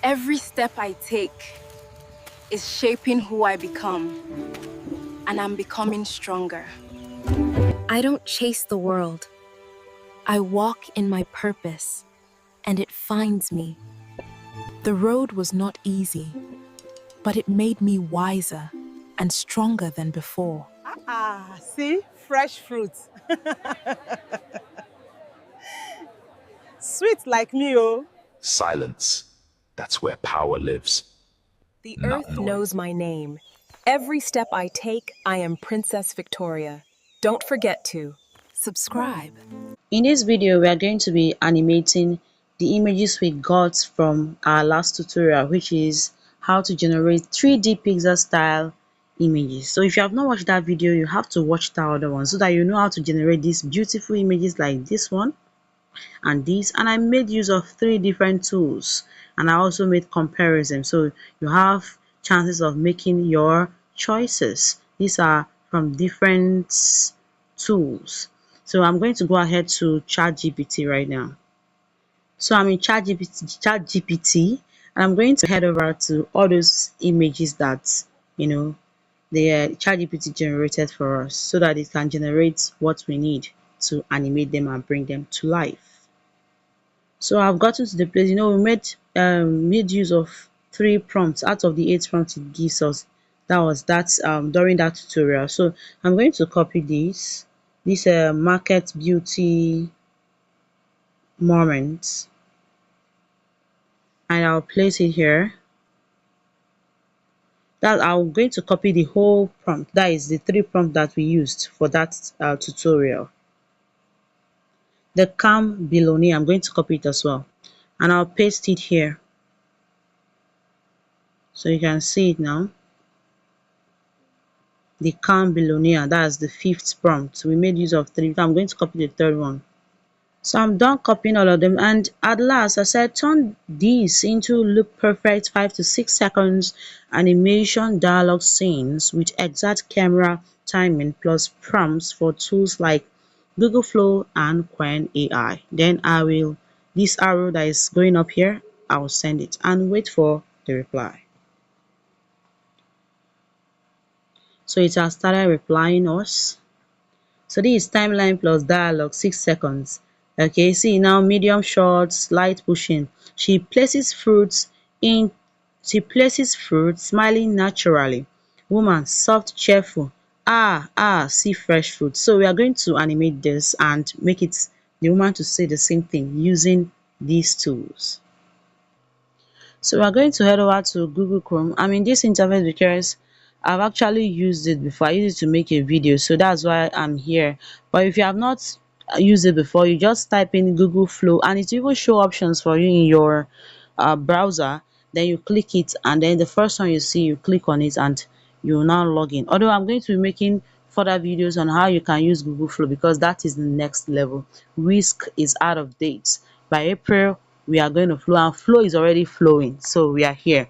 Every step I take is shaping who I become, and I'm becoming stronger. I don't chase the world. I walk in my purpose, and it finds me. The road was not easy, but it made me wiser and stronger than before. See, fresh fruit. Sweet like me, oh. Silence. That's where power lives, The not earth noise. knows my name. Every step I take, I am Princess Victoria. Don't forget to Subscribe. In this video, we are going to be animating the images we got from our last tutorial, which is how to generate 3D pixel style images. So if you have not watched that video, you have to watch that other one so that you know how to generate these beautiful images like this one and this. And I made use of 3 different tools, and I also made comparison, so you have chances of making your choices. These are from different tools. So I'm going to go ahead to ChatGPT right now. So I'm in ChatGPT, and I'm going to head over to all those images that the ChatGPT generated for us, so that it can generate what we need to animate them and bring them to life. So I've gotten to the place, we made use of 3 prompts out of the 8 prompts it gives us. That's during that tutorial. So I'm going to copy this market beauty moment, and I'll place it here. That I'm going to copy the whole prompt. That is the 3 prompts that we used for that tutorial. The calm billionaire, I'm going to copy it as well, and I'll paste it here so you can see it now. The calm billionaire, that's the 5th prompt. We made use of 3. I'm going to copy the 3rd one. So I'm done copying all of them, and at last I said turn this into look perfect 5 to 6 seconds animation dialogue scenes with exact camera timing plus prompts for tools like Google Flow and Kling AI. Then I will, this arrow that is going up here, I will send it and wait for the reply. So it has started replying us. So this is timeline plus dialogue 6 seconds. Okay, see now medium shots, light pushing. In she places fruit smiling naturally. Woman soft cheerful. See fresh fruit. So we are going to animate this and make it the woman to say the same thing using these tools. So we are going to head over to Google Chrome. I'm in this interface because I've actually used it before. I used it to make a video, so that's why I'm here. But if you have not used it before, you just type in Google Flow and it will show options for you in your browser. Then you click it, and then the first one you see, you click on it and you will now log in. Although I'm going to be making further videos on how you can use Google Flow, because that is the next level. Whisk is out of date. By April, we are going to flow, and flow is already flowing, so we are here.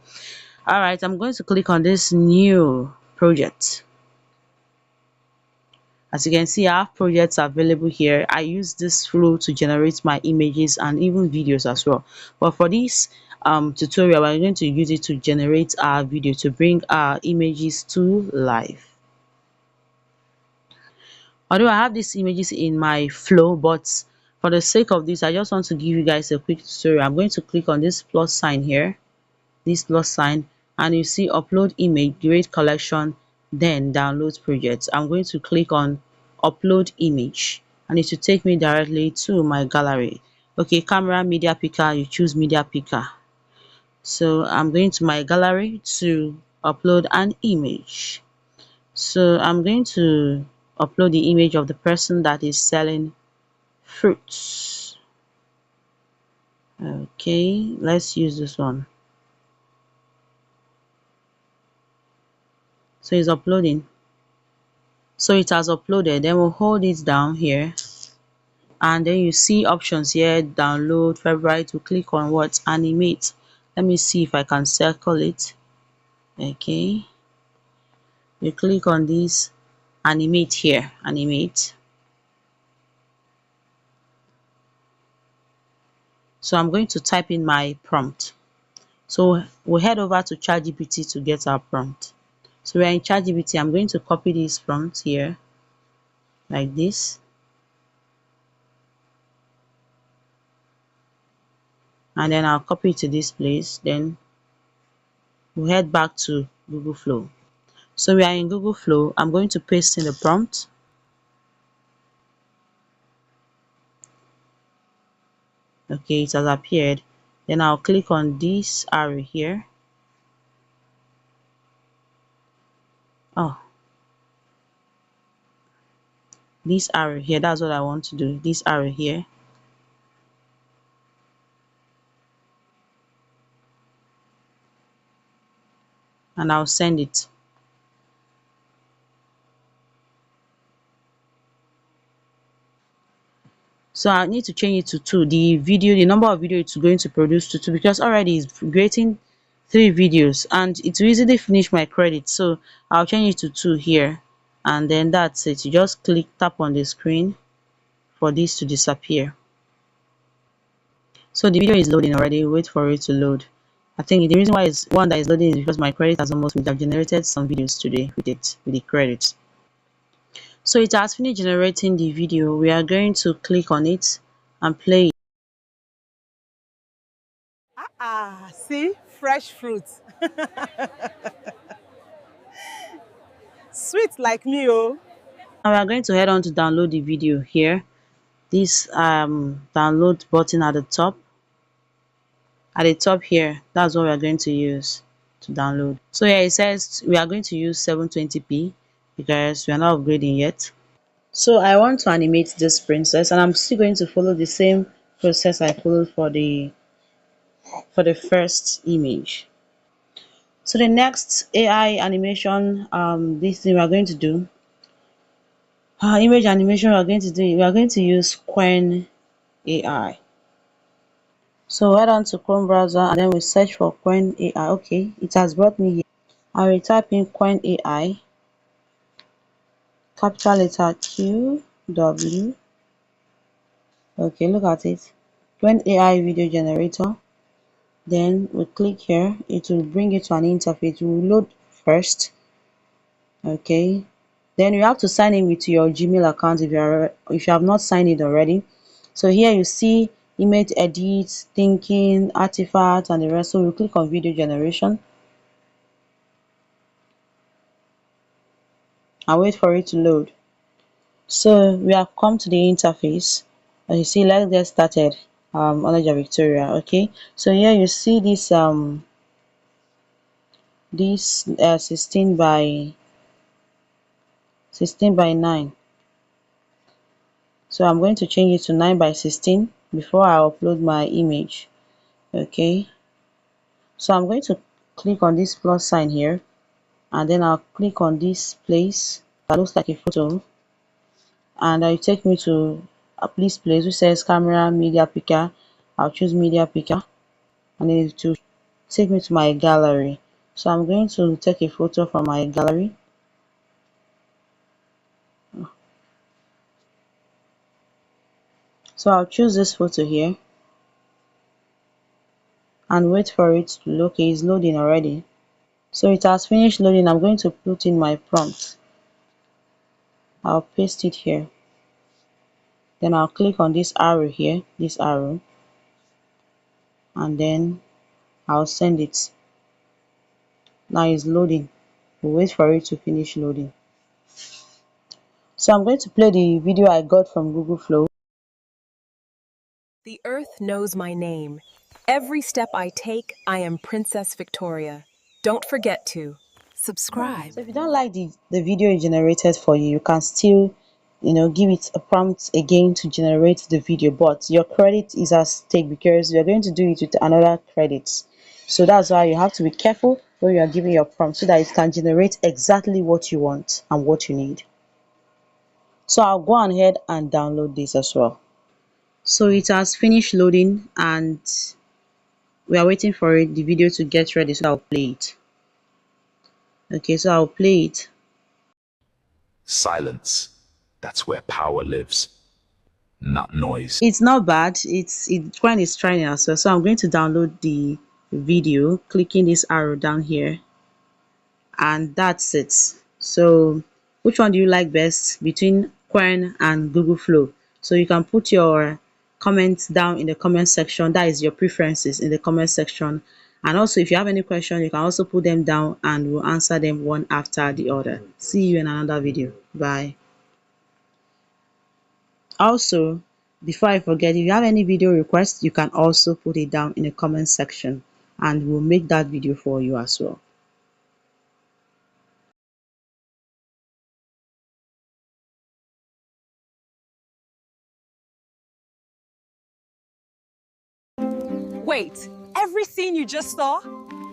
All right, I'm going to click on this new project. As you can see, I have projects available here. I use this flow to generate my images and even videos as well. But for this tutorial, we're going to use it to generate our video, to bring our images to life. Although I have these images in my flow, but for the sake of this, I just want to give you guys a quick tutorial. I'm going to click on this plus sign here, this plus sign, and you see upload image, create collection, then download project. I'm going to click on upload image, and it will take me directly to my gallery. Okay, camera media picker, you choose media picker. So I'm going to my gallery to upload an image. So I'm going to upload the image of the person that is selling fruits. Okay, let's use this one. So it's uploading. So it has uploaded. Then we'll hold it down here, and then you see options here, download, favorite. We click on what? Animate. Let me see if I can circle it. Okay, you click on this animate here, animate. So I'm going to type in my prompt. So we'll head over to ChatGPT to get our prompt. So we're in ChatGPT. I'm going to copy this prompt here like this, and then I'll copy it to this place. Then we'll head back to Google Flow. So we are in Google Flow. I'm going to paste in the prompt. Okay, it has appeared. Then I'll click on this arrow here. Oh, this arrow here, that's what I want to do. This arrow here. And I'll send it. So I need to change it to 2. The number of video it's going to produce to 2, because already it's creating 3 videos and it will easily finish my credit. So I'll change it to 2 here, and then that's it. You just tap on the screen for this to disappear. So the video is loading already. Wait for it to load. I think the reason why it's one that is loading is because my credit has almost finished. I've generated some videos today with the credit. So it has finished generating the video. We are going to click on it and play it. See, fresh fruit. Sweet like me, oh. Now we are going to head on to download the video here. This download button at the top. At the top here, that's what we are going to use to download. So here it says we are going to use 720p because we are not upgrading yet. So I want to animate this princess, and I'm still going to follow the same process I followed for the first image. So the next AI animation, this thing we are going to do, image animation we are going to use Kling AI. So head on to Chrome browser and then we search for Kling AI. Okay, it has brought me here. I will type in Kling AI, capital letter Q W. Okay, look at it. Kling AI video generator. Then we click here. It will bring you to an interface. It will load first. Okay. Then you have to sign in with your Gmail account if you have not signed in already. So here you see image edit, thinking, artifact, and the rest. So we click on video generation and wait for it to load. So we have come to the interface. As you see, let's get started. Onaja Victoria. Okay. So here you see this 16 by 9. So I'm going to change it to 9 by 16 before I upload my image. Okay, so I'm going to click on this plus sign here, and then I'll click on this place that looks like a photo, and it'll take me to this place which says camera media picker. I'll choose media picker, and it will take me to my gallery. So I'm going to take a photo from my gallery. So I'll choose this photo here and wait for it to load. Okay, it's loading already. So it has finished loading. I'm going to put in my prompt. I'll paste it here. Then I'll click on this arrow here, this arrow, and then I'll send it. Now it's loading. We'll wait for it to finish loading. So I'm going to play the video I got from Google Flow. The earth knows my name. Every step I take, I am Princess Victoria. Don't forget to subscribe. So if you don't like the video it generated for you, you can still give it a prompt again to generate the video, but your credit is at stake because you're going to do it with another credit. So that's why you have to be careful when you are giving your prompt so that it can generate exactly what you want and what you need. So I'll go ahead and download this as well. So it has finished loading and we are waiting for the video to get ready so I'll play it. Okay, so I'll play it. Silence. That's where power lives, not noise. It's not bad. It's Quine is trying as well. So I'm going to download the video, clicking this arrow down here, and that's it. So which one do you like best between Quen and Google Flow? So you can put your comments down in the comment section. That is your preferences in the comment section. And also, if you have any question, you can also put them down and we'll answer them one after the other. See you in another video. Bye. Also, before I forget, if you have any video requests, you can also put it down in the comment section and we'll make that video for you as well. Wait, every scene you just saw?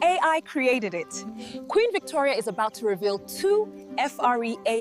AI created it. Queen Victoria is about to reveal two FREA